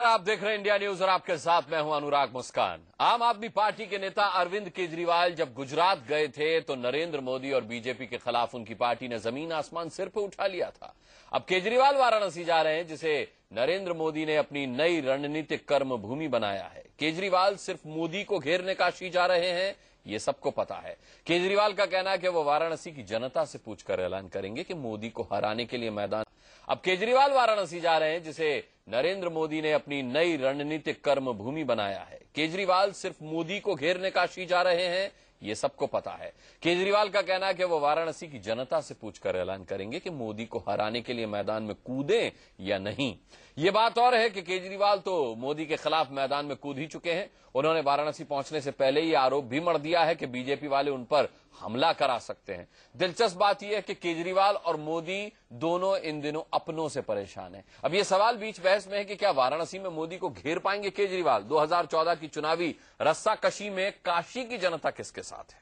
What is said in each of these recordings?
आप देख रहे हैं इंडिया न्यूज और आपके साथ मैं हूं अनुराग मुस्कान। आम आदमी पार्टी के नेता अरविंद केजरीवाल जब गुजरात गए थे तो नरेंद्र मोदी और बीजेपी के खिलाफ उनकी पार्टी ने जमीन आसमान सिर पर उठा लिया था। अब केजरीवाल वाराणसी जा रहे हैं, जिसे नरेंद्र मोदी ने अपनी नई रणनीतिक कर्म भूमि बनाया है। केजरीवाल सिर्फ मोदी को घेरने काशी जा रहे हैं, ये सबको पता है। केजरीवाल का कहना है कि वो वाराणसी की जनता से पूछकर ऐलान करेंगे कि मोदी को हराने के लिए मैदान। अब केजरीवाल वाराणसी जा रहे हैं, जिसे नरेंद्र मोदी ने अपनी नई रणनीतिक कर्म भूमि बनाया है। केजरीवाल सिर्फ मोदी को घेरने काशी जा रहे हैं, ये सबको पता है। केजरीवाल का कहना है कि वो वाराणसी की जनता से पूछकर ऐलान करेंगे कि मोदी को हराने के लिए मैदान में कूदें या नहीं। ये बात और है कि केजरीवाल तो मोदी के खिलाफ मैदान में कूद ही चुके हैं। उन्होंने वाराणसी पहुंचने से पहले ही आरोप भी मढ़ दिया है कि बीजेपी वाले उन पर हमला करा सकते हैं। दिलचस्प बात यह है कि केजरीवाल और मोदी दोनों इन दिनों अपनों से परेशान हैं। अब यह सवाल बीच बहस में है कि क्या वाराणसी में मोदी को घेर पाएंगे केजरीवाल। 2014 की चुनावी रस्साकशी में काशी की जनता किसके साथ है?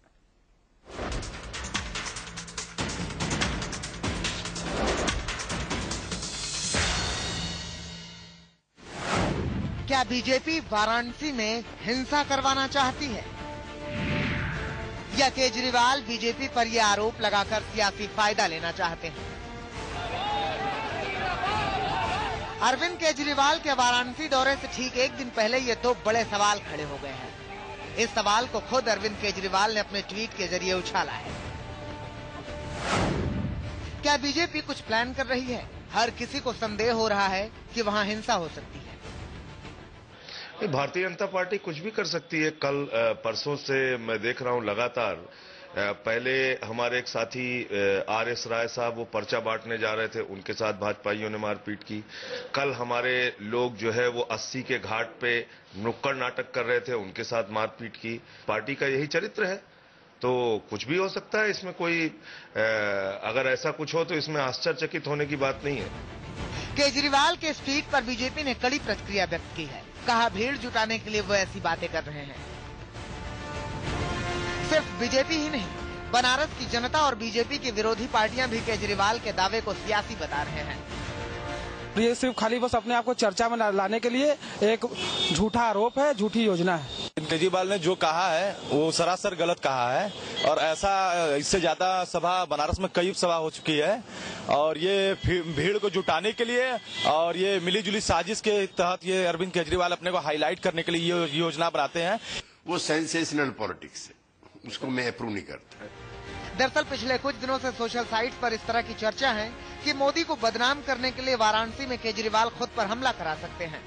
क्या बीजेपी वाराणसी में हिंसा करवाना चाहती है या केजरीवाल बीजेपी पर यह आरोप लगाकर सियासी फायदा लेना चाहते हैं? अरविंद केजरीवाल के वाराणसी दौरे से ठीक एक दिन पहले ये दो बड़े सवाल खड़े हो गए हैं। इस सवाल को खुद अरविंद केजरीवाल ने अपने ट्वीट के जरिए उछाला है। क्या बीजेपी कुछ प्लान कर रही है? हर किसी को संदेह हो रहा है कि वहां हिंसा हो सकती है। भारतीय जनता पार्टी कुछ भी कर सकती है। कल परसों से मैं देख रहा हूं लगातार। पहले हमारे एक साथी आर.एस. राय साहब वो पर्चा बांटने जा रहे थे, उनके साथ भाजपाइयों ने मारपीट की। कल हमारे लोग जो है वो 80 के घाट पे नुक्कड़ नाटक कर रहे थे, उनके साथ मारपीट की। पार्टी का यही चरित्र है, तो कुछ भी हो सकता है इसमें। कोई अगर ऐसा कुछ हो तो इसमें आश्चर्यचकित होने की बात नहीं है। केजरीवाल के इस ट्वीट पर बीजेपी ने कड़ी प्रतिक्रिया व्यक्त की है। कहा भीड़ जुटाने के लिए वो ऐसी बातें कर रहे हैं। सिर्फ बीजेपी ही नहीं, बनारस की जनता और बीजेपी की विरोधी पार्टियां भी केजरीवाल के दावे को सियासी बता रहे हैं। ये सिर्फ खाली बस अपने आप को चर्चा में लाने के लिए एक झूठा आरोप है, झूठी योजना है। केजरीवाल ने जो कहा है वो सरासर गलत कहा है, और ऐसा इससे ज्यादा सभा बनारस में कई सभा हो चुकी है, और ये भीड़ को जुटाने के लिए और ये मिलीजुली साजिश के तहत ये अरविंद केजरीवाल अपने को हाईलाइट करने के लिए ये योजना बनाते हैं। वो सेंसेशनल पॉलिटिक्स है, उसको मैं अप्रूव नहीं करता। दरअसल पिछले कुछ दिनों से सोशल साइट पर इस तरह की चर्चा है कि मोदी को बदनाम करने के लिए वाराणसी में केजरीवाल खुद पर हमला करा सकते हैं।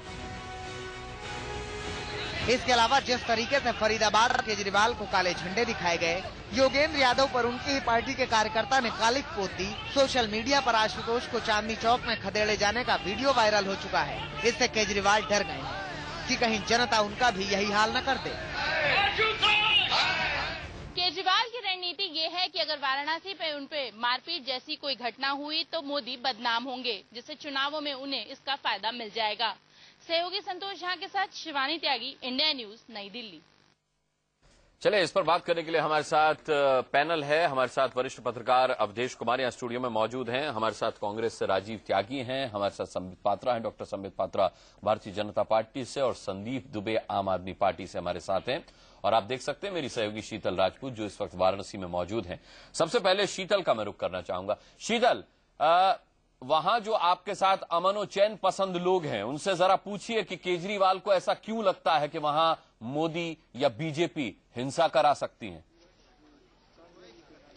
इसके अलावा जिस तरीके से फरीदाबाद केजरीवाल को काले झंडे दिखाए गए, योगेंद्र यादव पर उनकी ही पार्टी के कार्यकर्ता ने कालिख पोत दी। सोशल मीडिया पर आशुतोष को चांदनी चौक में खदेड़े जाने का वीडियो वायरल हो चुका है। इससे केजरीवाल डर गए हैं कि कहीं जनता उनका भी यही हाल न कर दे। केजरीवाल की रणनीति ये है कि अगर वाराणसी पे उनपे मारपीट जैसी कोई घटना हुई तो मोदी बदनाम होंगे, जिससे चुनावों में उन्हें इसका फायदा मिल जाएगा। सहयोगी संतोष झा के साथ शिवानी त्यागी, इंडिया न्यूज, नई दिल्ली। चले, इस पर बात करने के लिए हमारे साथ पैनल है। हमारे साथ वरिष्ठ पत्रकार अवधेश कुमार यहाँ स्टूडियो में मौजूद हैं। हमारे साथ कांग्रेस से राजीव त्यागी हैं। हमारे साथ संबित पात्रा हैं, डॉक्टर संबित पात्रा भारतीय जनता पार्टी से, और संदीप दुबे आम आदमी पार्टी से हमारे साथ हैं। और आप देख सकते हैं मेरी सहयोगी शीतल राजपूत जो इस वक्त वाराणसी में मौजूद हैं। सबसे पहले शीतल का मैं रुख करना चाहूंगा। शीतल, वहां जो आपके साथ अमन और चैन पसंद लोग हैं, उनसे जरा पूछिए कि केजरीवाल को ऐसा क्यों लगता है कि वहां मोदी या बीजेपी हिंसा करा सकती हैं।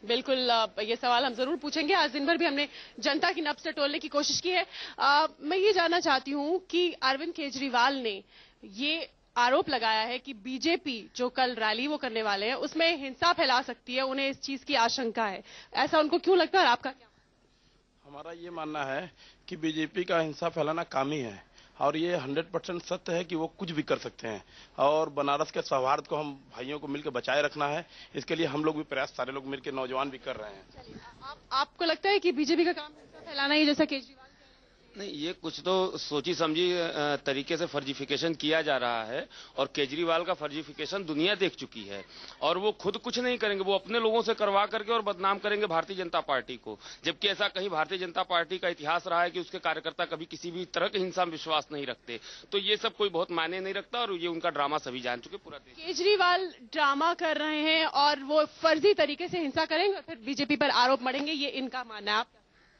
बिल्कुल, ये सवाल हम जरूर पूछेंगे। आज दिन भर भी हमने जनता की नब्ज से टोलने की कोशिश की है। मैं ये जानना चाहती हूँ कि अरविंद केजरीवाल ने ये आरोप लगाया है कि बीजेपी जो कल रैली वो करने वाले हैं उसमें हिंसा फैला सकती है, उन्हें इस चीज की आशंका है। ऐसा उनको क्यों लगता है और आपका क्या? हमारा ये मानना है कि बीजेपी का हिंसा फैलाना काम ही है, और ये 100% सत्य है कि वो कुछ भी कर सकते हैं। और बनारस के सौहार्द को हम भाइयों को मिलकर बचाए रखना है, इसके लिए हम लोग भी प्रयास सारे लोग मिलकर, नौजवान भी कर रहे हैं। आपको लगता है कि बीजेपी का काम हिंसा फैलाना ही, जैसा केजरीवाल? नहीं, ये कुछ तो सोची समझी तरीके से फर्जिफिकेशन किया जा रहा है और केजरीवाल का फर्जिफिकेशन दुनिया देख चुकी है और वो खुद कुछ नहीं करेंगे, वो अपने लोगों से करवा करके और बदनाम करेंगे भारतीय जनता पार्टी को। जबकि ऐसा कहीं भारतीय जनता पार्टी का इतिहास रहा है कि उसके कार्यकर्ता कभी किसी भी तरह की हिंसा में विश्वास नहीं रखते। तो ये सब कोई बहुत मायने नहीं रखता और ये उनका ड्रामा सभी जान चुके पूरा देश। केजरीवाल ड्रामा कर रहे हैं और वो फर्जी तरीके से हिंसा करेंगे और फिर बीजेपी पर आरोप मढ़ेंगे, ये इनका मानना है। आप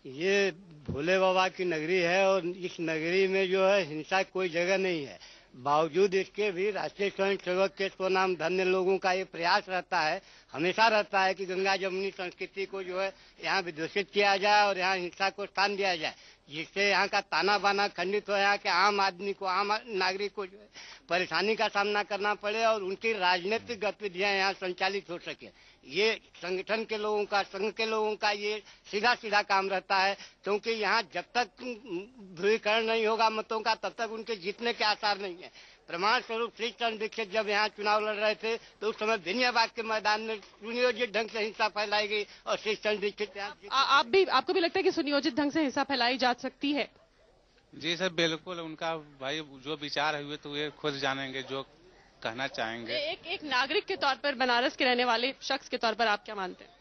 ये भोले बाबा की नगरी है और इस नगरी में जो है हिंसा कोई जगह नहीं है। बावजूद इसके भी राष्ट्रीय स्वयंसेवक के स्वनाम धन्य लोगों का ये प्रयास रहता है, हमेशा रहता है कि गंगा जमुनी संस्कृति को जो है यहाँ विदूषित किया जाए और यहाँ हिंसा को स्थान दिया जाए, जिससे यहाँ का ताना बाना खंडित हो, यहाँ के आम आदमी को, आम नागरिक को जो है परेशानी का सामना करना पड़े और उनकी राजनीतिक गतिविधियां यहाँ संचालित हो सके। ये संगठन के लोगों का, संघ के लोगों का ये सीधा सीधा काम रहता है, क्योंकि यहाँ जब तक ध्रुवीकरण नहीं होगा मतों का तब तक उनके जीतने के आसार नहीं है। प्रमाण स्वरूप श्री चंद्र दीक्षित जब यहाँ चुनाव लड़ रहे थे तो उस समय भिनियाबाग के मैदान में सुनियोजित ढंग से हिंसा फैलाई गई और श्री चंद्र दीक्षित आपको भी लगता है कि सुनियोजित ढंग से हिंसा फैलाई जा सकती है? जी सर, बिल्कुल। उनका भाई जो विचार हुए तो ये खुद जानेंगे जो कहना चाहेंगे। एक नागरिक के तौर पर, बनारस के रहने वाले शख्स के तौर पर आप क्या मानते हैं?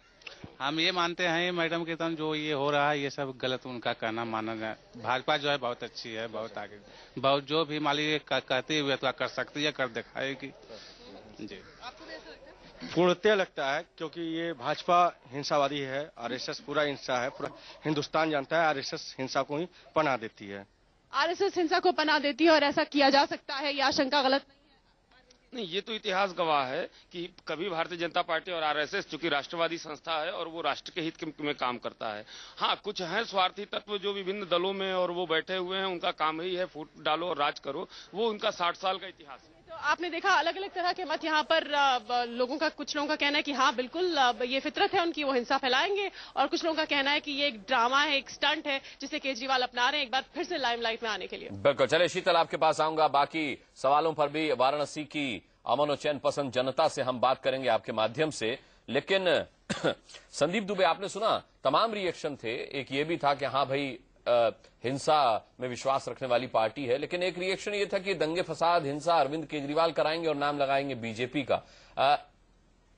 हम ये मानते हैं मैडम के तन जो ये हो रहा है ये सब गलत उनका कहना मानना है। भाजपा जो है बहुत अच्छी है, बहुत आगे, बहुत जो भी माली कहती हुए तो कर सकती है, कर दिखाएगी। जी पूर्णतः लगता है, क्योंकि ये भाजपा हिंसावादी है, आरएसएस पूरा हिंसा है, पूरा हिंदुस्तान जानता है आरएसएस हिंसा को ही पनाह देती है। आरएसएस हिंसा को पनाह देती है और ऐसा किया जा सकता है, ये आशंका गलत नहीं, ये तो इतिहास गवाह है कि कभी भारतीय जनता पार्टी और आरएसएस, चूंकि राष्ट्रवादी संस्था है और वो राष्ट्र के हित में काम करता है। हाँ, कुछ हैं स्वार्थी तत्व जो विभिन्न दलों में और वो बैठे हुए हैं, उनका काम ही है फूट डालो और राज करो, वो उनका 60 साल का इतिहास है। तो आपने देखा अलग अलग तरह के मत यहाँ पर लोगों का, कुछ लोगों का कहना है कि हाँ बिल्कुल ये फितरत है उनकी, वो हिंसा फैलाएंगे, और कुछ लोगों का कहना है कि ये एक ड्रामा है, एक स्टंट है जिसे केजरीवाल अपना रहे हैं एक बार फिर से लाइमलाइट में आने के लिए। बिल्कुल। चले शीतल, आपके पास आऊंगा, बाकी सवालों पर भी वाराणसी की अमन और चैन पसंद जनता से हम बात करेंगे आपके माध्यम से। लेकिन संदीप दुबे, आपने सुना तमाम रिएक्शन थे, एक ये भी था कि हाँ भाई हिंसा में विश्वास रखने वाली पार्टी है, लेकिन एक रिएक्शन ये था कि दंगे फसाद हिंसा अरविंद केजरीवाल कराएंगे और नाम लगाएंगे बीजेपी का।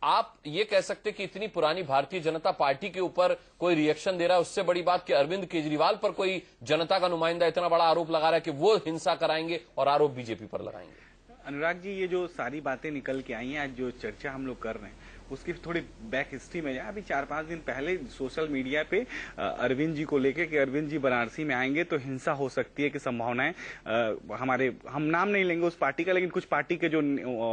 आप ये कह सकते कि इतनी पुरानी भारतीय जनता पार्टी के ऊपर कोई रिएक्शन दे रहा है, उससे बड़ी बात कि अरविंद केजरीवाल पर कोई जनता का नुमाइंदा इतना बड़ा आरोप लगा रहा है कि वो हिंसा कराएंगे और आरोप बीजेपी पर लगाएंगे। अनुराग जी, ये जो सारी बातें निकल के आई हैं, आज जो चर्चा हम लोग कर रहे हैं उसकी थोड़ी बैक हिस्ट्री में जाए। अभी 4-5 दिन पहले सोशल मीडिया पे अरविंद जी को लेके कि अरविंद जी बनारसी में आएंगे तो हिंसा हो सकती है कि संभावनाएं, हमारे, हम नाम नहीं लेंगे उस पार्टी का, लेकिन कुछ पार्टी के जो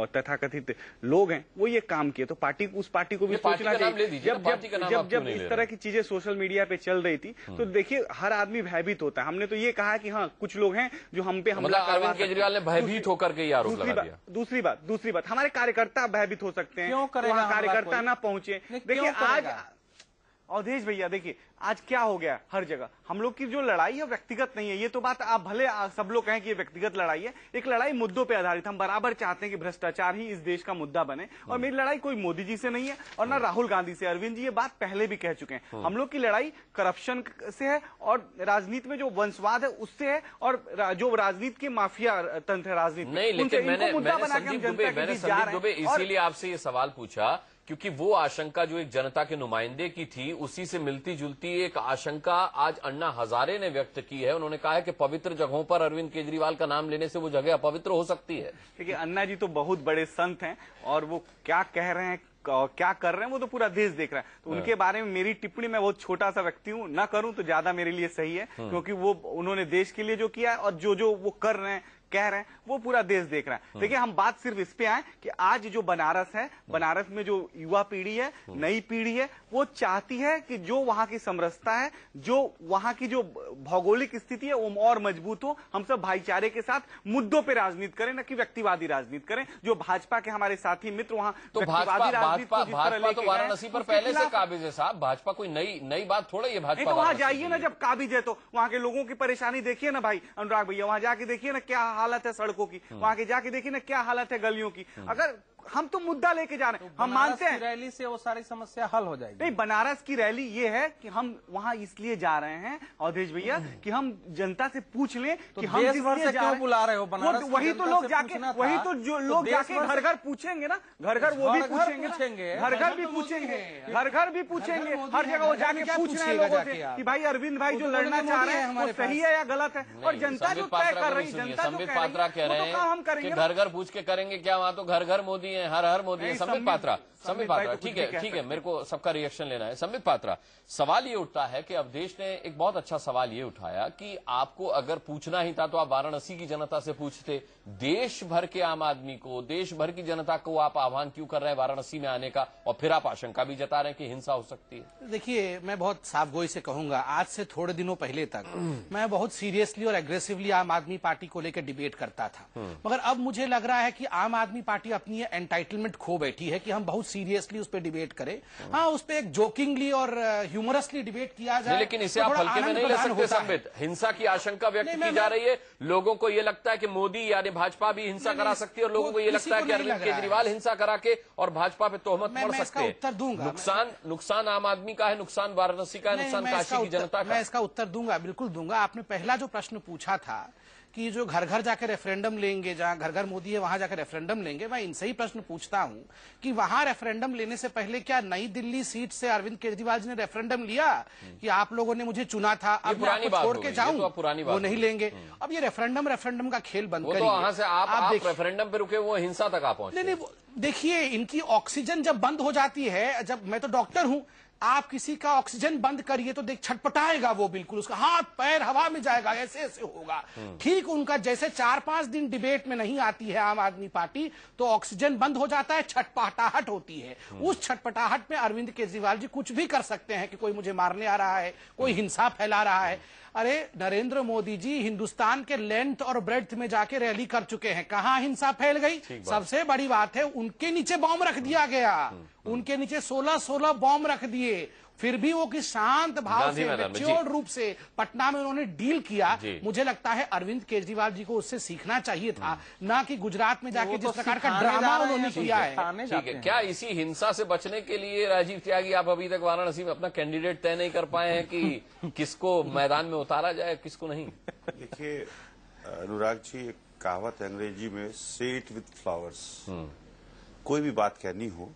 तथाकथित लोग हैं वो ये काम किए, तो पार्टी, उस पार्टी को भी सोचना चाहिए। जब इस तरह की चीजें सोशल मीडिया पे चल रही थी तो देखिए हर आदमी भयभीत होता है। हमने तो ये कहा कि हाँ कुछ लोग हैं जो हम पे हमला, अरविंद केजरीवाल ने भयभीत होकर के आरोप लगा दिया। दूसरी बात हमारे कार्यकर्ता भयभीत हो सकते हैं, क्यों करेगा कार्यकर्ता ना पहुंचे। देखिए आज अवधेश भैया, देखिए आज क्या हो गया, हर जगह हम लोग की जो लड़ाई है व्यक्तिगत नहीं है। ये तो बात आप भले सब लोग कहें कि ये व्यक्तिगत लड़ाई है, एक लड़ाई मुद्दों पे आधारित। हम बराबर चाहते हैं कि भ्रष्टाचार ही इस देश का मुद्दा बने, और मेरी लड़ाई कोई मोदी जी से नहीं है और ना राहुल गांधी से। अरविंद जी ये बात पहले भी कह चुके हैं, हम लोग की लड़ाई करप्शन से है और राजनीति में जो वंशवाद है उससे है, और जो राजनीति के माफिया तंत्र है राजनीति नहीं, लेकिन मैंने संदीप दुबे इसीलिए आपसे ये सवाल पूछा क्योंकि वो आशंका जो एक जनता के नुमाइंदे की थी, उसी से मिलती जुलती एक आशंका आज अन्ना हजारे ने व्यक्त की है। उन्होंने कहा है कि पवित्र जगहों पर अरविंद केजरीवाल का नाम लेने से वो जगह अपवित्र हो सकती है। देखिए अन्ना जी तो बहुत बड़े संत हैं और वो क्या कह रहे हैं, क्या कर रहे हैं, वो तो पूरा देश देख रहा है। तो उनके बारे में मेरी टिप्पणी, मैं बहुत छोटा सा व्यक्ति हूं, ना करूं तो ज्यादा मेरे लिए सही है, क्योंकि वो उन्होंने देश के लिए जो किया है और जो वो कर रहे हैं, कह रहे हैं, वो पूरा देश देख रहा है। देखिए हम बात सिर्फ इस पे आए कि आज जो बनारस है, बनारस में जो युवा पीढ़ी है, नई पीढ़ी है, वो चाहती है कि जो वहां की समरसता है, जो वहां की जो भौगोलिक स्थिति है वो और मजबूत हो। हम सब भाईचारे के साथ मुद्दों पे राजनीति करें, न कि व्यक्तिवादी राजनीति करें। जो भाजपा के हमारे साथी मित्र वहां तो भाजपा तो वाराणसी पर पहले से काबिज है साहब। भाजपा कोई नई बात थोड़ा, ये भाजपा तो वहां जाइए ना, जब काबिज है तो वहां के लोगों की परेशानी देखिए ना भाई अनुराग भैया, वहां जाके देखिए ना क्या हालत है सड़कों की, वहां के जाके देखिए ना क्या हालत है गलियों की। अगर हम तो मुद्दा लेके जा रहे हैं, हम मानते हैं रैली से वो सारी समस्या हल हो जाएगी। नहीं, बनारस की रैली ये है कि हम वहां इसलिए जा रहे हैं अवधेश भैया कि हम जनता से पूछ लें तो कि हम देश भर से क्यों बुला रहे हो बनारस? वही तो लोग जाके, वही तो जो लोग जाके घर घर पूछेंगे ना, घर घर वो भी पूछेंगे, घर घर भी पूछेंगे, घर घर भी पूछेंगे, हर जगह वो जाके पूछ रहे हैं लोगों से कि भाई अरविंद भाई जो लड़ना चाह रहे हैं वो सही है या गलत है, और जनता जो तय कर रही है, जनता संबित पात्रा कह रहे हैं घर घर पूछ के करेंगे क्या, वहां तो घर घर मोदी है, हर हर मोदी है। संबित पात्रा ठीक है, मेरे को सबका रिएक्शन लेना है। संबित पात्रा, सवाल ये उठता है कि अवधेश ने एक बहुत अच्छा सवाल ये उठाया कि आपको अगर पूछना ही था तो आप वाराणसी की जनता से पूछते, देश भर के आम आदमी को, देश भर की जनता को आप आह्वान क्यों कर रहे हैं वाराणसी में आने का, और फिर आप आशंका भी जता रहे हैं कि हिंसा हो सकती है? देखिए, मैं बहुत साफगोई से कहूंगा, आज से थोड़े दिनों पहले तक मैं बहुत सीरियसली और एग्रेसिवली आम आदमी पार्टी को लेकर डिबेट करता था, मगर अब मुझे लग रहा है कि आम आदमी पार्टी अपनी एंटाइटलमेंट खो बैठी है कि हम बहुत सीरियसली उस पर डिबेट करें। हाँ, उस पर एक जोकिंगली और ह्यूमरसली डिबेट किया जाए, लेकिन इसे आप हल्के में नहीं ले सकते। संबित, हिंसा की आशंका व्यक्त की जा रही है, लोगों को ये लगता है कि मोदी यानी भाजपा भी हिंसा करा सकती है, और लोगों को ये लगता है कि अरविंद केजरीवाल हिंसा करा के और भाजपा पे तोहमत पड़ सकते हैं। उत्तर दूंगा, नुकसान आम आदमी का है, नुकसान वाराणसी का है, नुकसान काशी की जनता का। मैं इसका उत्तर दूंगा, बिल्कुल दूंगा। आपने पहला जो प्रश्न पूछा था कि जो घर घर जाकर रेफरेंडम लेंगे, जहां घर घर मोदी है वहां जाकर रेफरेंडम लेंगे, मैं इनसे ही प्रश्न पूछता हूं कि वहां रेफरेंडम लेने से पहले क्या नई दिल्ली सीट से अरविंद केजरीवाल जी ने रेफरेंडम लिया कि आप लोगों ने मुझे चुना था, अब मैं आपको छोड़ के जाऊं? वो नहीं लेंगे। अब ये रेफरेंडम का खेल बंद करिए। वहां से आप रेफरेंडम पे रुके, वो हिंसा तक आप पहुंचे। नहीं, देखिए, इनकी ऑक्सीजन जब बंद हो जाती है, जब मैं तो डॉक्टर हूं, आप किसी का ऑक्सीजन बंद करिए तो देख छटपटाएगा वो, बिल्कुल उसका हाथ पैर हवा में जाएगा, ऐसे ऐसे होगा। ठीक उनका जैसे 4-5 दिन डिबेट में नहीं आती है आम आदमी पार्टी तो ऑक्सीजन बंद हो जाता है, छटपटाहट होती है। उस छटपटाहट में अरविंद केजरीवाल जी कुछ भी कर सकते हैं कि कोई मुझे मारने आ रहा है, कोई हिंसा फैला रहा है। अरे नरेंद्र मोदी जी हिंदुस्तान के लेंथ और ब्रेड्थ में जाके रैली कर चुके हैं, कहां हिंसा फैल गई? सबसे बड़ी बात है उनके नीचे बॉम्ब रख दिया गया, उनके नीचे 16 बॉम्ब रख दिए, फिर भी वो कि शांत भाव से, मैच्योर्ड रूप से पटना में उन्होंने डील किया। मुझे लगता है अरविंद केजरीवाल जी को उससे सीखना चाहिए था, ना कि गुजरात में जाके जिस प्रकार का ड्रामा उन्होंने किया है। ठीक है, क्या इसी हिंसा से बचने के लिए राजीव त्यागी आप अभी तक वाराणसी में अपना कैंडिडेट तय नहीं कर पाए हैं कि किसको मैदान में उतारा जाए, किसको नहीं? देखिए अनुराग जी, एक कहावत अंग्रेजी में, से इट विथ फ्लावर्स। कोई भी बात कहनी हो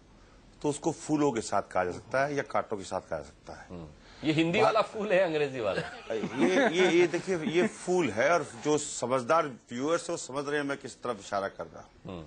तो उसको फूलों के साथ कहा जा सकता है या कांटों के साथ कहा जा सकता है। ये हिंदी वाला फूल है, अंग्रेजी वाला ये देखिए, ये फूल है, और जो समझदार व्यूअर्स है वो समझ रहे हैं मैं किस तरफ इशारा कर रहा हूँ।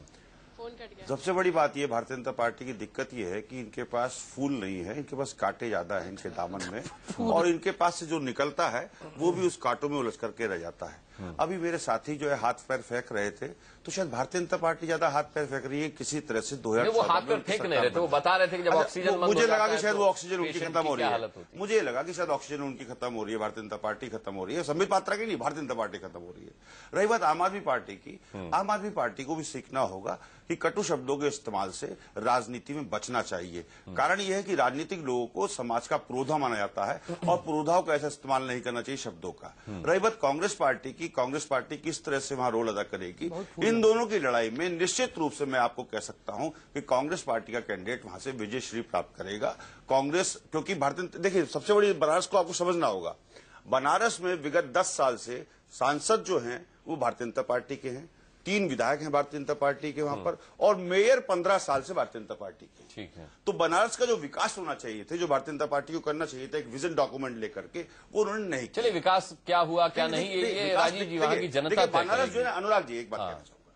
सबसे बड़ी बात ये भारतीय जनता पार्टी की दिक्कत ये है कि इनके पास फूल नहीं है, इनके पास कांटे ज्यादा है इनके दामन में, और इनके पास से जो निकलता है वो भी उस कांटों में उलझ करके रह जाता है। अभी मेरे साथी जो है हाथ पैर फेंक रहे थे, तो शायद भारतीय जनता पार्टी ज्यादा हाथ पैर फेंक रही है किसी तरह से। 2014 वो हाथ पैर फेंक नहीं रहे थे, वो बता रहे थे कि जब ऑक्सीजन मुझे लगा कि शायद वो ऑक्सीजन उनकी खत्म हो रही है, मुझे लगा कि शायद ऑक्सीजन उनकी खत्म हो रही है, भारतीय जनता पार्टी खत्म हो रही है। संबित पात्रा की नहीं, भारतीय जनता पार्टी खत्म हो रही है। रही बात आम आदमी पार्टी की, आम आदमी पार्टी को भी सीखना होगा कि कटु शब्दों के इस्तेमाल से राजनीति में बचना चाहिए। कारण यह है कि राजनीतिक लोगों को समाज का पुरोधा माना जाता है, और पुरोधाओं का ऐसा इस्तेमाल नहीं करना चाहिए शब्दों का। रही बात कांग्रेस पार्टी की, कांग्रेस पार्टी किस तरह से वहां रोल अदा करेगी, इन दोनों की लड़ाई में निश्चित रूप से मैं आपको कह सकता हूं कि कांग्रेस पार्टी का कैंडिडेट वहां से विजय श्री प्राप्त करेगा। कांग्रेस, क्योंकि भारतीय, देखिए सबसे बड़ी बनारस को आपको समझना होगा, बनारस में विगत 10 साल से सांसद जो हैं वो भारतीय जनता पार्टी के हैं, 3 विधायक हैं भारतीय जनता पार्टी के वहां पर, और मेयर 15 साल से भारतीय जनता पार्टी के। ठीक है, तो बनारस का जो विकास होना चाहिए थे, जो भारतीय जनता पार्टी को करना चाहिए था, एक विजन डॉक्यूमेंट लेकर के, वो उन्होंने नहीं किया। चलिए, विकास क्या हुआ क्या नहीं, ये राजीव जी वहां की जनता। बनारस जो है, अनुराग जी एक बात कहना चाहूंगा,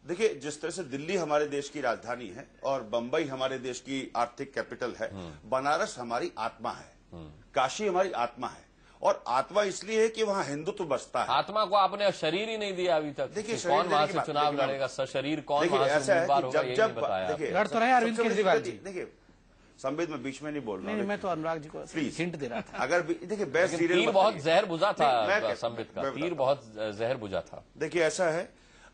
देखिए जिस तरह से दिल्ली हमारे देश की राजधानी है और बंबई हमारे देश की आर्थिक कैपिटल है, बनारस हमारी आत्मा है, काशी हमारी आत्मा है, और आत्मा इसलिए है कि वहाँ हिंदुत्व बसता है। आत्मा को आपने शरीर ही नहीं दिया अभी तक। देखिए कौन वहां से चुनाव लड़ेगा, सशरीर कौन वहां से उम्मीदवार होगा, ये नहीं बताया। लड़ तो रहे अरविंद केजरीवाल जी। देखिए संबित, में बीच में नहीं बोल रहा हूं, मैं तो अनुराग जी को प्लीज हिंट दे रहा था। अगर देखिए बेस्ट सीरियल, तीर बहुत जहर बुझा था संबित का, तीर बहुत जहर बुझा था। देखिए ऐसा है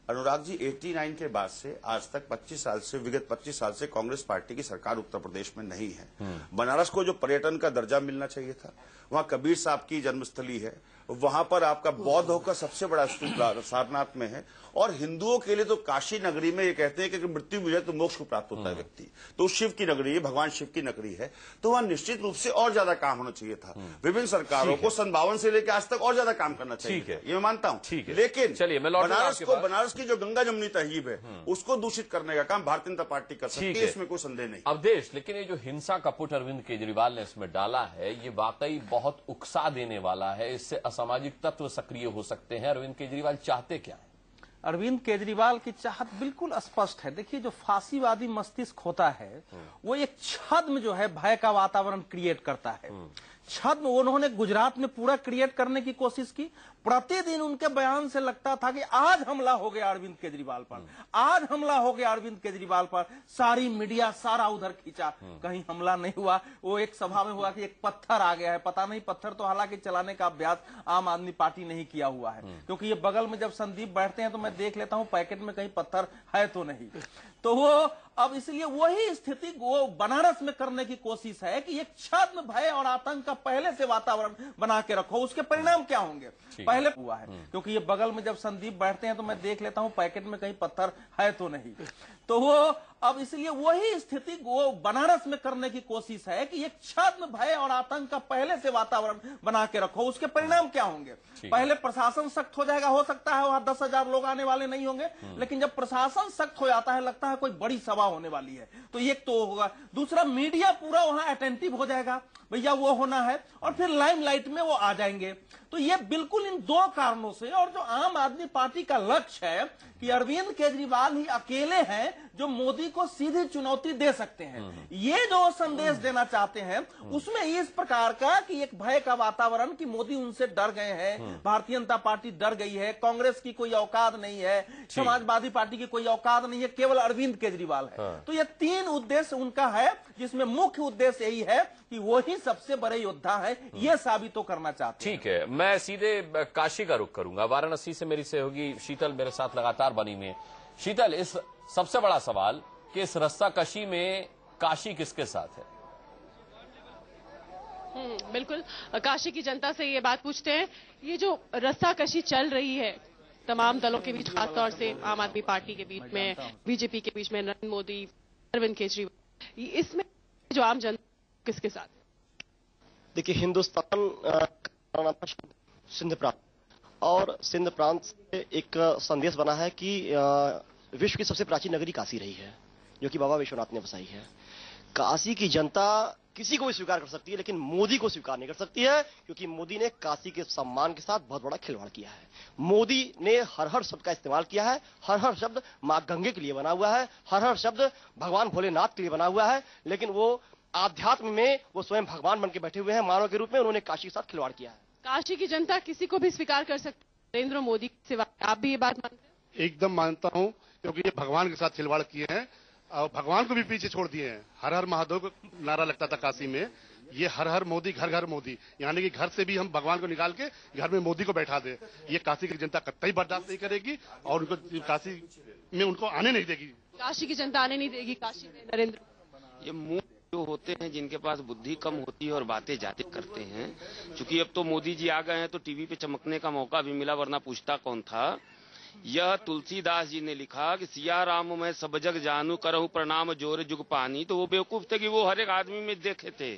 अनुराग जी, 89 के बाद से आज तक 25 साल से, विगत 25 साल से कांग्रेस पार्टी की सरकार उत्तर प्रदेश में नहीं है। बनारस को जो पर्यटन का दर्जा मिलना चाहिए था, वहां कबीर साहब की जन्मस्थली है, वहां पर आपका बौद्धों का सबसे बड़ा स्तूप सारनाथ में है, और हिंदुओं के लिए तो काशी नगरी में ये कहते हैं कि मृत्यु मिले तो मोक्ष को प्राप्त होता है व्यक्ति, तो शिव की नगरी है, भगवान शिव की नगरी है, तो वहां निश्चित रूप से और ज्यादा काम होना चाहिए था। विभिन्न सरकारों को 57 से लेकर आज तक और ज्यादा काम करना चाहिए। ठीक है, ये मैं मानता हूं। लेकिन चलिए मैं बनारस की जो गंगा जमुनी तहजीब है उसको दूषित करने का काम भारतीय जनता पार्टी कर सकती है, इसमें कोई संदेह नहीं। अवधेश, लेकिन ये जो हिंसा का पुट अरविंद केजरीवाल ने इसमें डाला है, ये वाकई बहुत उकसा देने वाला है। इससे असामाजिक तत्व सक्रिय हो सकते हैं। अरविंद केजरीवाल चाहते क्या है? अरविंद केजरीवाल की चाहत बिल्कुल स्पष्ट है। देखिए, जो फांसीवादी मस्तिष्क होता है वो एक छद्म जो है भय का वातावरण क्रिएट करता है। छद्म उन्होंने गुजरात में पूरा क्रिएट करने की कोशिश की। प्रतिदिन उनके बयान से लगता था कि आज हमला हो गया अरविंद केजरीवाल पर, आज हमला हो गया अरविंद केजरीवाल पर। सारी मीडिया सारा उधर खींचा, कहीं हमला नहीं हुआ। वो एक सभा में हुआ कि एक पत्थर आ गया है, पता नहीं पत्थर तो हालांकि चलाने का अभ्यास आम आदमी पार्टी नहीं किया हुआ है, क्योंकि ये बगल में जब संदीप बैठते हैं तो मैं देख लेता हूं पैकेट में कहीं पत्थर है तो नहीं। तो वो अब इसलिए वही स्थिति वो बनारस में करने की कोशिश है कि एक छद्म भय और आतंक का पहले से वातावरण बना के रखो। उसके परिणाम क्या होंगे पहले हुआ है, क्योंकि ये बगल में जब संदीप बैठते हैं तो मैं देख लेता हूं पैकेट में कहीं पत्थर है तो नहीं। तो वो अब इसलिए वही स्थिति वो बनारस में करने की कोशिश है कि एक छद्म भय और आतंक का पहले से वातावरण बना के रखो। उसके परिणाम क्या होंगे? पहले प्रशासन सख्त हो जाएगा, हो सकता है वहां 10,000 लोग आने वाले नहीं होंगे, लेकिन जब प्रशासन सख्त हो जाता है, लगता है कोई बड़ी सभा होने वाली है, तो एक तो होगा। दूसरा, मीडिया पूरा वहां अटेंटिव हो जाएगा, भैया वो होना है, और फिर लाइमलाइट में वो आ जाएंगे। तो ये बिल्कुल इन दो कारणों से, और जो आम आदमी पार्टी का लक्ष्य है कि अरविंद केजरीवाल ही अकेले हैं जो मोदी को सीधी चुनौती दे सकते हैं, ये जो संदेश देना चाहते हैं, उसमें इस प्रकार का कि एक भय का वातावरण कि मोदी उनसे डर गए हैं, भारतीय जनता पार्टी डर गई है, कांग्रेस की कोई औकात नहीं है, समाजवादी पार्टी की कोई औकात नहीं है, केवल अरविंद केजरीवाल है। तो ये तीन उद्देश्य उनका है, जिसमें मुख्य उद्देश्य यही है कि वो ही सबसे बड़े योद्धा है, ये साबित तो करना चाहते हैं। ठीक है, मैं सीधे काशी का रुख करूंगा। वाराणसी से मेरी सहयोगी शीतल मेरे साथ लगातार बनी हुई है। शीतल, इस सबसे बड़ा सवाल कि इस रस्साकशी में काशी किसके साथ है? बिल्कुल, काशी की जनता से ये बात पूछते हैं। ये जो रस्साकशी चल रही है तमाम दलों के बीच, खासतौर से आम आदमी पार्टी के बीच में, बीजेपी के बीच में, नरेंद्र मोदी, अरविंद केजरीवाल, इसमें जो आम जनता किसके साथ? देखिए, हिंदुस्तान सिंध प्रांत, और सिंध प्रांत से एक संदेश बना है कि विश्व की सबसे प्राचीन नगरी काशी रही है, जो कि बाबा विश्वनाथ ने बसाई है। काशी की जनता किसी को भी स्वीकार कर सकती है, लेकिन मोदी को स्वीकार नहीं कर सकती है, क्योंकि मोदी ने काशी के सम्मान के साथ बहुत बड़ा खिलवाड़ किया है। मोदी ने हर हर शब्द का इस्तेमाल किया है, हर हर शब्द मां गंगे के लिए बना हुआ है, हर हर शब्द भगवान भोलेनाथ के लिए बना हुआ है, लेकिन वो आध्यात्म में वो स्वयं भगवान बन के बैठे हुए हैं, मानव के रूप में। उन्होंने काशी के साथ खिलवाड़ किया है। काशी की जनता किसी को भी स्वीकार कर सकती है, नरेंद्र मोदी के सिवा। आप भी ये बात मानते हैं? एकदम मानता हूं, क्योंकि ये भगवान के साथ खिलवाड़ किए हैं और भगवान को भी पीछे छोड़ दिए हैं। हर हर महादेव को नारा लगता था काशी में, ये हर हर मोदी, घर घर मोदी, यानी कि घर से भी हम भगवान को निकाल के घर में मोदी को बैठा दे। ये काशी की जनता कतई बर्दाश्त नहीं करेगी और उनको काशी में उनको आने नहीं देगी। काशी की जनता आने नहीं देगी काशी में नरेंद्र। ये मूर्ख जो होते हैं, जिनके पास बुद्धि कम होती है और बातें ज्यादा करते हैं, क्योंकि अब तो मोदी जी आ गए हैं तो टीवी पे चमकने का मौका भी मिला, वरना पूछता कौन था। यह तुलसीदास जी ने लिखा कि सिया राम मैं सब जग जानू करहूं प्रणाम जोर जुग पानी। तो वो बेवकूफ थे कि वो हर एक आदमी में देखे थे,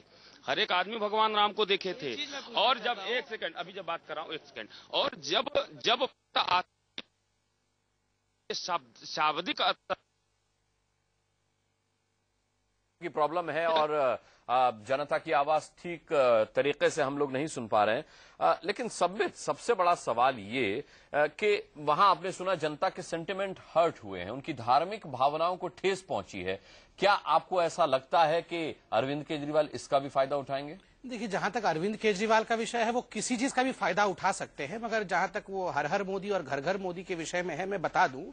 हर एक आदमी भगवान राम को देखे थे। और जब एक सेकंड, अभी जब बात कर रहा हूं, एक सेकंड, और जब शाब्दिक की प्रॉब्लम है और जनता की आवाज ठीक तरीके से हम लोग नहीं सुन पा रहे हैं। लेकिन सबसे बड़ा सवाल ये कि वहां आपने सुना जनता के सेंटिमेंट हर्ट हुए हैं, उनकी धार्मिक भावनाओं को ठेस पहुंची है। क्या आपको ऐसा लगता है कि अरविंद केजरीवाल इसका भी फायदा उठाएंगे? देखिए, जहां तक अरविंद केजरीवाल का विषय है, वो किसी चीज का भी फायदा उठा सकते हैं, मगर जहां तक वो हर हर मोदी और घर घर मोदी के विषय में है, मैं बता दूं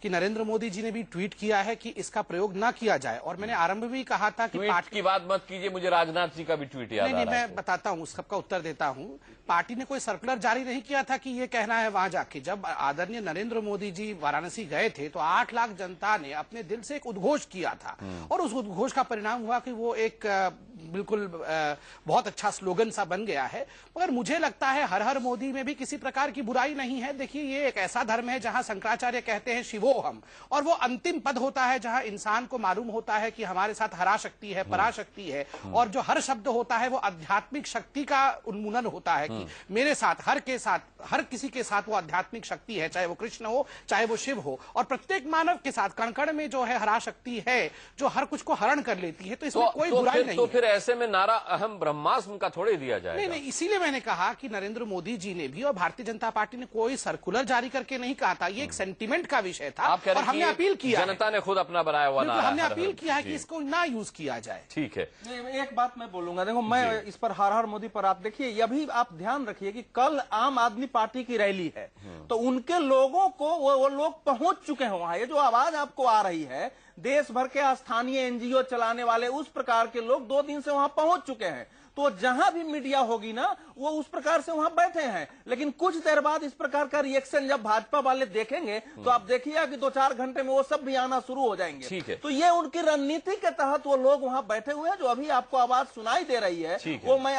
कि नरेंद्र मोदी जी ने भी ट्वीट किया है कि इसका प्रयोग ना किया जाए। और मैंने आरंभ में भी कहा था कि ट्वीट की बात मत कीजिए, मुझे राजनाथ जी का भी ट्वीट याद आ रहा है। मैं बताता हूं, सबका उत्तर देता हूं। पार्टी ने कोई सर्कुलर जारी नहीं किया था कि ये कहना है वहां जाके। जब आदरणीय नरेंद्र मोदी जी वाराणसी गए थे तो 8 लाख जनता ने अपने दिल से एक उद्घोष किया था, और उस उद्घोष का परिणाम हुआ कि वो एक बिल्कुल बहुत अच्छा स्लोगन सा बन गया है। मगर मुझे लगता है हर हर मोदी में भी किसी प्रकार की बुराई नहीं है। देखिए, ये एक ऐसा धर्म है जहां शंकराचार्य कहते हैं शिवोहम, और वो अंतिम पद होता है जहां इंसान को मालूम होता है कि हमारे साथ हराशक्ति है, पराशक्ति है, और जो हर शब्द होता है वो आध्यात्मिक शक्ति का उन्मूलन होता है कि मेरे साथ, हर के साथ, हर किसी के साथ वो आध्यात्मिक शक्ति है, चाहे वो कृष्ण हो चाहे वो शिव हो, और प्रत्येक मानव के साथ कण-कण में जो है हराशक्ति है जो हर कुछ को हरण कर लेती है। तो इसमें कोई बुराई नहीं। तो फिर ऐसे में नारा अहम ब्रह्मास्म का थोड़े दिया जाएगा। नहीं, इसीलिए मैंने कहा कि नरेंद्र मोदी जी ने भी और भारतीय जनता पार्टी ने कोई सर्कुलर जारी करके नहीं कहा था, ये एक सेंटीमेंट का विषय था और हमने अपील किया, जनता ने खुद अपना बनाया हुआ नारा, हमने अपील किया है कि इसको ना यूज किया जाए। ठीक है, एक बात मैं बोलूंगा, देखो मैं इस पर हर हर मोदी पर आप देखिए, ये भी आप ध्यान रखिए कि कल आम आदमी पार्टी की रैली है, तो उनके लोगों को वो लोग पहुंच चुके हैं वहां। ये जो आवाज आपको आ रही है, देश भर के स्थानीय एनजीओ चलाने वाले उस प्रकार के लोग 2 दिन से वहां पहुंच चुके हैं। तो जहां भी मीडिया होगी ना, वो उस प्रकार से वहां बैठे हैं। लेकिन कुछ देर बाद इस प्रकार का रिएक्शन जब भाजपा वाले देखेंगे तो आप देखिएगा कि 2-4 घंटे में वो सब भी आना शुरू हो जाएंगे। ठीक है। तो ये उनकी रणनीति के तहत वो लोग वहां बैठे हुए हैं। जो अभी आपको आवाज सुनाई दे रही है, वो मैं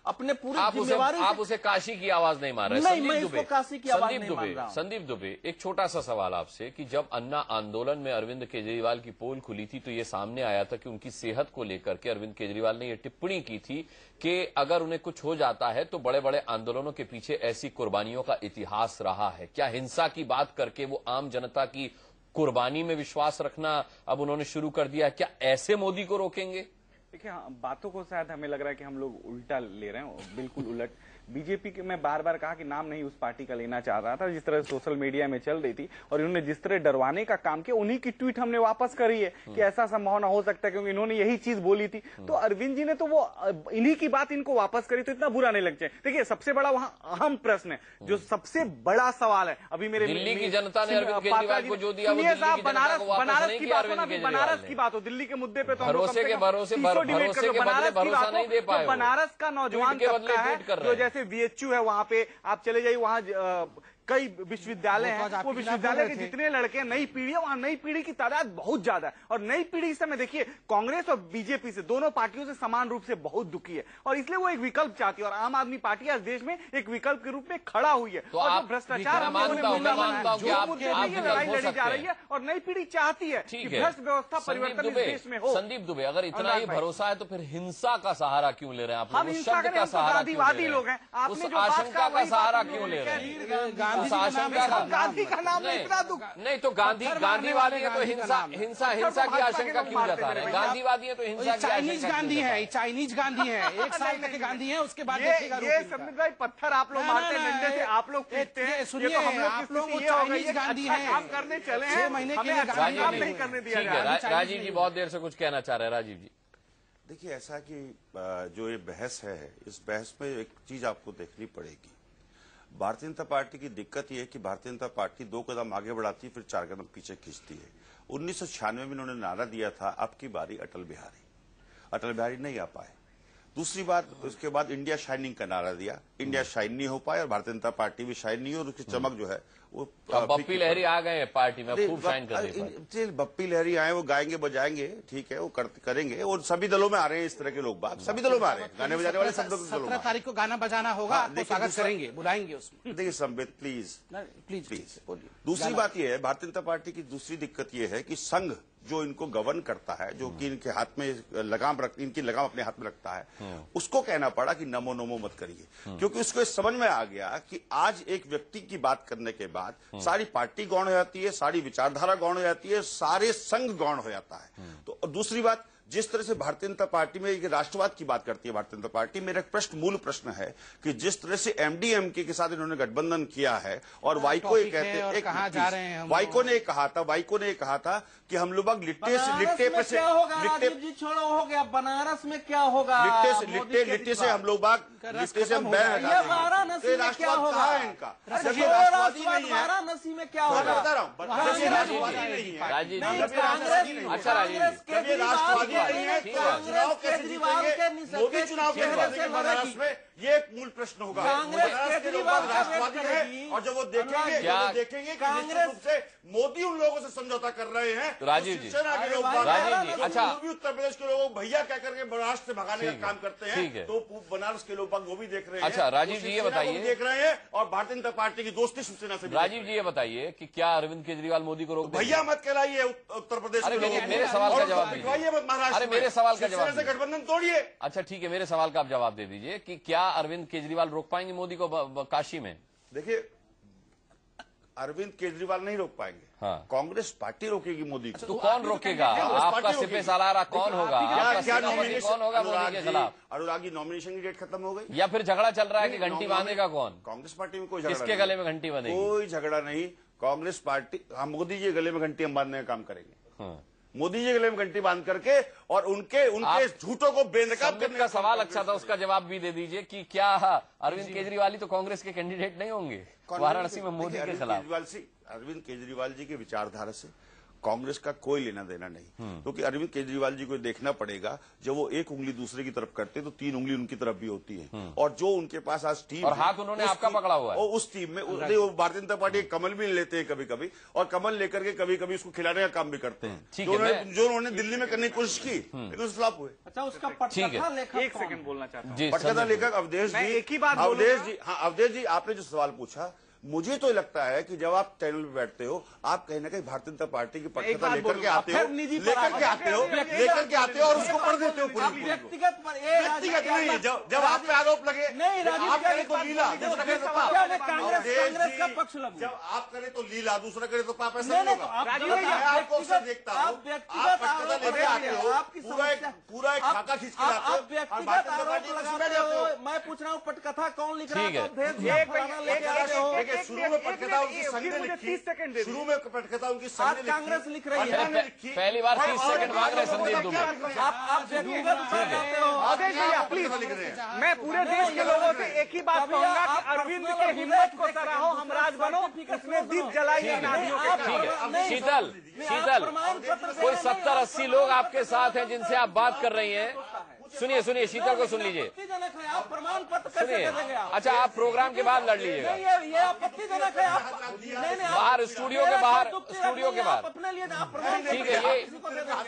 अपने पूरी जिम्मेवारी, आप उसे काशी की आवाज नहीं मान रहे। नहीं, मैं इसको काशी की आवाज नहीं मान रहा हूं। संदीप दुबे, एक छोटा सा सवाल आपसे कि जब अन्ना आंदोलन में अरविंद केजरीवाल की पोल खुली थी तो ये सामने आया था कि उनकी सेहत को लेकर के अरविंद केजरीवाल ने ये टिप्पणी की थी कि अगर उन्हें कुछ हो जाता है तो बड़े बड़े आंदोलनों के पीछे ऐसी कुर्बानियों का इतिहास रहा है। क्या हिंसा की बात करके वो आम जनता की कुर्बानी में विश्वास रखना अब उन्होंने शुरू कर दिया? क्या ऐसे मोदी को रोकेंगे? देखिए, बातों को शायद हमें लग रहा है कि हम लोग उल्टा ले रहे हैं, बिल्कुल उलट। बीजेपी के मैं बार बार कहा कि नाम नहीं उस पार्टी का लेना चाह रहा था, जिस तरह सोशल मीडिया में चल रही थी, और इन्होंने जिस तरह डरवाने का काम किया, उन्हीं की ट्वीट हमने वापस करी है कि ऐसा संभावना हो सकता है, क्योंकि इन्होंने यही चीज बोली थी। तो अरविंद जी ने तो वो इन्हीं की बात इनको वापस करी, तो इतना बुरा नहीं लग जाए। देखिए, सबसे बड़ा वहां अहम प्रश्न है, जो सबसे बड़ा सवाल है अभी मेरे दिल्ली की जनता ने अरविंद केजरीवाल को जो दिया, बनारस की बात हो ना, बनारस की बात हो, दिल्ली के मुद्दे पे तो भरोसे के भरोसा नहीं दे पाए। बनारस का नौजवान तबका है जो जैसे VHU है, वहां पे आप चले जाइए, वहां कई विश्वविद्यालय हैं, वो विश्वविद्यालय के जितने लड़के नई पीढ़ी है, वहां नई पीढ़ी की तादाद बहुत ज्यादा है। और नई पीढ़ी इस समय देखिए कांग्रेस और बीजेपी से, दोनों पार्टियों से समान रूप से बहुत दुखी है, और इसलिए वो एक विकल्प चाहती है, और आम आदमी पार्टी आज देश में एक विकल्प के रूप में खड़ा हुई है। तो और भ्रष्टाचार लड़ाई लड़ी जा रही है, और नई पीढ़ी चाहती है कि भ्रष्ट व्यवस्था परिवर्तन इस देश में हो। संदीप दुबे, अगर इतना ही भरोसा है तो फिर हिंसा का सहारा क्यों ले रहे हैं आप? हम हिंसा का गांधीवादी लोग हैं, आपने जो आशंका का सहारा क्यों ले रहे हैं? गांधी का नाम इतना दुख नहीं, तो गांधीवादी है तो हिंसा की आशंका क्यों जता रहे हैं? गांधीवादी है तो हिंसा की चाइनीज गांधी है, चाइनीज गांधी है, 1 साल तक गांधी है, उसके बाद ये संबित भाई पत्थर आप लोग मारते हैं, डंडे से आप लोग पीटते हैं। सुनिए, आप लोग चाइनीज गांधी है, काम करने चले हैं, 6 महीने के लिए काम नहीं करने दिया जा रहा है। राजीव जी बहुत देर से कुछ कहना चाह रहे हैं। राजीव जी, देखिए, ऐसा कि जो ये बहस है, इस बहस में एक चीज आपको देखनी पड़ेगी। भारतीय जनता पार्टी की दिक्कत यह है कि भारतीय जनता पार्टी 2 कदम आगे बढ़ाती है, फिर 4 कदम पीछे खींचती है। 1996 में इन्होंने नारा दिया था, अब की बारी अटल बिहारी नहीं आ पाए। दूसरी बात, उसके बाद इंडिया शाइनिंग का नारा दिया, इंडिया शाइन नहीं हो पाए, और भारतीय जनता पार्टी भी शाइन नहीं, और उसकी चमक जो है वो बप्पी लहरी आ गए पार्टी में, खूब शाइन कर बप्पी लहरी आए, वो गाएंगे बजाएंगे, ठीक है, वो करेंगे, और सभी दलों में आ रहे हैं इस तरह के लोग, बात सभी दलों में आ रहे हैं, गाने बजाने वाले सब 17 तारीख को गाना बजाना होगा, आपको स्वागत करेंगे, बुलाएंगे उसमें। देखिए संबित, प्लीज दूसरी बात यह है, भारतीय जनता पार्टी की दूसरी दिक्कत यह है कि संघ जो इनको गवर्न करता है, जो कि इनके हाथ में इनकी लगाम अपने हाथ में रखता है, उसको कहना पड़ा कि नमो नमो मत करिए, क्योंकि उसको समझ में आ गया कि आज एक व्यक्ति की बात करने के बाद सारी पार्टी गौण हो जाती है, सारी विचारधारा गौण हो जाती है, सारे संघ गौण हो जाता है। तो दूसरी बात, जिस तरह से भारतीय जनता पार्टी में राष्ट्रवाद की बात करती है भारतीय जनता पार्टी, मेरा एक मूल प्रश्न है कि जिस तरह से MDMK के साथ इन्होंने गठबंधन किया है, और वाइको ये कहते हैं, वाइको ने कहा था कि हम लोग लिट्टे जी छोड़ो, हो गया बनारस में क्या होगा, लिट्टे से हम लोग लिट्टे से हम बैन हटा देंगे। वाराणसी में क्या होगा इनका? वाराणसी में क्या होगा? बता रहा हूँ, अच्छा राजीव जी, चुनाव कैसे जीतेंगे, मोदी चुनाव कैसे जीतेंगे महाराष्ट्र में, ये एक मूल प्रश्न होगा। महाराष्ट्र के लोग राष्ट्रवादी है और जब वो देखेंगे कि निश्चित रूप से मोदी उन लोगों से समझौता कर रहे हैं। राजीव जी, राजीव जी, अच्छा उत्तर प्रदेश के लोग भैया क्या करके महाराष्ट्र से भगाने का काम करते हैं, तो बनारस के लोग वो भी देख रहे हैं। अच्छा राजीव जी ये बताइए, देख रहे हैं और भारतीय जनता पार्टी की दोस्ती शिवसेना से। राजीव जी ये बताइए कि क्या अरविंद केजरीवाल मोदी को रोक भैया मत कहलाइए उत्तर प्रदेश के लोगों को। मेरे सवाल का जवाब दीजिए। महाराष्ट्र मेरे सवाल का जवाब से गठबंधन तोड़िए। अच्छा ठीक है, मेरे सवाल का आप जवाब दे दीजिए कि क्या अरविंद केजरीवाल रोक पाएंगे मोदी को काशी में? देखिए अरविंद केजरीवाल नहीं रोक पाएंगे, हाँ। कांग्रेस पार्टी रोकेगी मोदी को। तो कौन रोकेगा? आपका सिपे सालारा कौन होगा? क्या नॉमिनेशन कौन होगा मोदी के खिलाफ? अनुराग की नॉमिनेशन की डेट खत्म हो गई, या फिर झगड़ा चल रहा है कि घंटी बांधेगा कौन? कांग्रेस पार्टी में कोई झगड़ा, किसके गले में घंटी बंधेगी? कोई झगड़ा नहीं। कांग्रेस पार्टी, हम मोदी जी गले में घंटी हम बांधने का काम करेंगे। मोदी जी गले में घंटी बांध करके और उनके झूठों को बेनकाब करने का सवाल अच्छा था, उसका जवाब भी दे दीजिए कि क्या अरविंद केजरीवाल ही तो कांग्रेस के कैंडिडेट नहीं होंगे वाराणसी में मोदी के खिलाफ? अरविंद केजरीवाल जी के विचारधारा से कांग्रेस का कोई लेना देना नहीं, क्योंकि अरविंद केजरीवाल जी को देखना पड़ेगा जब वो एक उंगली दूसरे की तरफ करते तो तीन उंगली उनकी तरफ भी होती है। और जो उनके पास आज टीम और हाथ उन्होंने आपका पकड़ा हुआ है, उस टीम में वो भारतीय जनता पार्टी कमल भी लेते हैं कभी कभी, और कमल लेकर के कभी कभी उसको खिलाने का काम भी करते हैं, जो उन्होंने दिल्ली में करने की कोशिश की लेकिन उस फ्लॉप हुए। अच्छा उसका पटकथा लेखक, एक सेकंड बोलना चाहता हूँ। पटकथा लेखक अवधेश जी, एक ही बात अवधेश जी आपने जो सवाल पूछा, मुझे तो लगता है कि जब आप चैनल पे बैठते हो आप कहीं ना कहीं भारतीय जनता पार्टी की पटकथा लेकर के आते हो और उसको पढ़ देते हो पूरी। व्यक्तिगत नहीं, जब आप पे आरोप लगे आप करें तो लीला, दूसरा करे तो पाप। कांग्रेस का पक्ष लगू, जब आप करें तो लीला, दूसरा करे तो पाप, ऐसा नहीं होगा। मैं आपको अक्सर देखता हूँ, आप पटकथा लेकर आते हो, पूरा एक खाका खींच के लाते हो और भारतीय जनता पार्टी को सुना जाते हो। मैं पूछ रहा हूँ पटकथा कौन लिख रहा है? शुरू में पटकथा उनकी संघ ने लिखी, शुरू में पटकथा उनकी संघ ने कांग्रेस लिख रही है। पहली बार 30 सेकंड मांग रहे संदीप दुबे। आप अवधेश भैया प्लीज, मैं पूरे देश के लोगों से एक ही बात कहूंगा कि अरविंद के हिम्मत को सराहो, हम राज बनो, उसमें दीप जलाइए नादियों के। शीतल, कोई 70-80 लोग आपके साथ हैं जिनसे आप बात कर रही हैं। सुनिए शीतल को सुन लीजिए, प्रमाण पत्र सुनिए। अच्छा आप प्रोग्राम के बाद लड़ लीजिएगा, ये आपत्तिजनक है। बाहर स्टूडियो के बाहर अपने लिए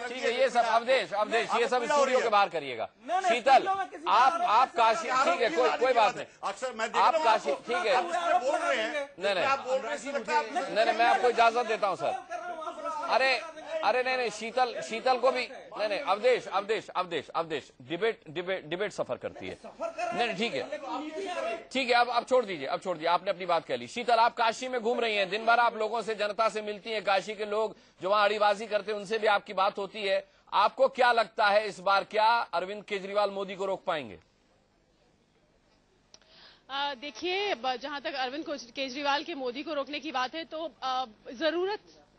ठीक है ये सब अवधेश ये सब स्टूडियो के बाहर करिएगा। शीतल आप काशी, ठीक है कोई बात नहीं, अक्सर मैं आप काशी, ठीक है बोल रहे हैं, नहीं मैं आपको इजाजत देता हूँ सर। अरे नहीं शीतल को भी नहीं अवधेश डिबेट सफर करती है। नहीं ठीक है अब छोड़ दीजिए आपने अपनी बात कह ली। शीतल आप काशी में घूम रही हैं, दिन भर आप लोगों से, जनता से मिलती हैं, काशी के लोग जो वहां अड़ीबाजी करते हैं उनसे भी आपकी बात होती है। आपको क्या लगता है इस बार क्या अरविंद केजरीवाल मोदी को रोक पाएंगे? देखिए जहां तक अरविंद केजरीवाल के मोदी को रोकने की बात है तो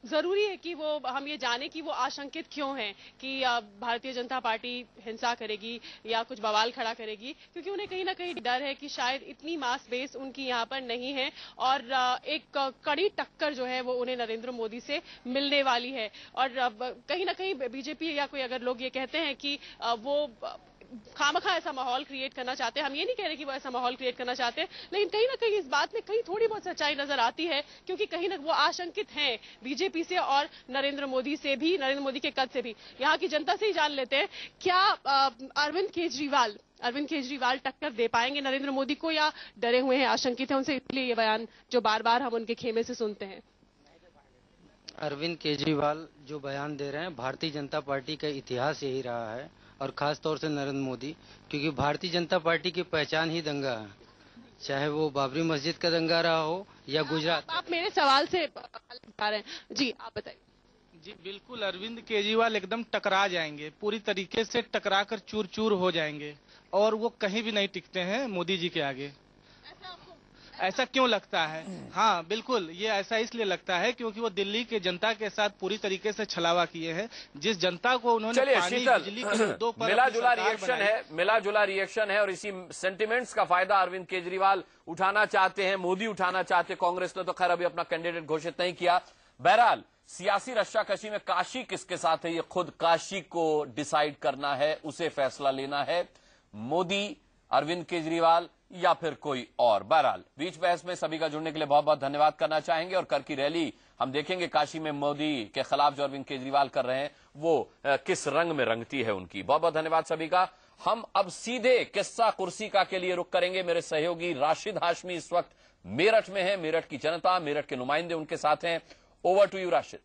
जरूरी है कि हम ये जाने कि वो आशंकित क्यों हैं कि भारतीय जनता पार्टी हिंसा करेगी या कुछ बवाल खड़ा करेगी, क्योंकि उन्हें कहीं ना कहीं डर है कि शायद इतनी मास बेस उनकी यहाँ पर नहीं है और एक कड़ी टक्कर जो है वो उन्हें नरेंद्र मोदी से मिलने वाली है। और कहीं ना कहीं बीजेपी या कोई अगर लोग ये कहते हैं कि वो खामखा ऐसा माहौल क्रिएट करना चाहते हैं, हम ये नहीं कह रहे कि वो ऐसा माहौल क्रिएट करना चाहते हैं, लेकिन कहीं ना कहीं इस बात में कहीं थोड़ी बहुत सच्चाई नजर आती है, क्योंकि कहीं ना वो आशंकित हैं बीजेपी से और नरेंद्र मोदी से भी, नरेंद्र मोदी के कद से भी। यहाँ की जनता से ही जान लेते हैं क्या अरविंद केजरीवाल टक्कर दे पाएंगे नरेंद्र मोदी को या डरे हुए हैं, आशंकित हैं उनसे, इसलिए ये बयान जो बार बार हम उनके खेमे से सुनते हैं। अरविंद केजरीवाल जो बयान दे रहे हैं, भारतीय जनता पार्टी का इतिहास यही रहा है और खास तौर से नरेंद्र मोदी, क्योंकि भारतीय जनता पार्टी की पहचान ही दंगा है, चाहे वो बाबरी मस्जिद का दंगा रहा हो या गुजरात। आप मेरे सवाल से बता रहे हैं जी, आप बताइए। जी बिल्कुल, अरविंद केजरीवाल एकदम टकरा जाएंगे, पूरी तरीके से टकरा कर चूर चूर हो जाएंगे और वो कहीं भी नहीं टिकते हैं मोदी जी के आगे। ऐसा क्यों लगता है? हाँ बिल्कुल, ये ऐसा इसलिए लगता है क्योंकि वो दिल्ली के जनता के साथ पूरी तरीके से छलावा किए हैं। जिस जनता को उन्होंने पानी बिजली के मुद्दों पर मिला जुला रिएक्शन है और इसी सेंटिमेंट्स का फायदा अरविंद केजरीवाल उठाना चाहते हैं, मोदी उठाना चाहते हैं। कांग्रेस ने तो खैर अभी अपना कैंडिडेट घोषित नहीं किया। बहरहाल सियासी रस्साकशी में काशी किसके साथ है, ये खुद काशी को डिसाइड करना है, उसे फैसला लेना है। मोदी, अरविंद केजरीवाल या फिर कोई और। बहरहाल बीच बहस में सभी का जुड़ने के लिए बहुत बहुत धन्यवाद करना चाहेंगे। और कल की रैली हम देखेंगे काशी में मोदी के खिलाफ जो अरविंद केजरीवाल कर रहे हैं वो किस रंग में रंगती है उनकी। बहुत बहुत धन्यवाद सभी का। हम अब सीधे किस्सा कुर्सी का के लिए रुख करेंगे। मेरे सहयोगी राशिद हाशमी इस वक्त मेरठ में है। मेरठ की जनता, मेरठ के नुमाइंदे उनके साथ हैं। Over to you Rashid.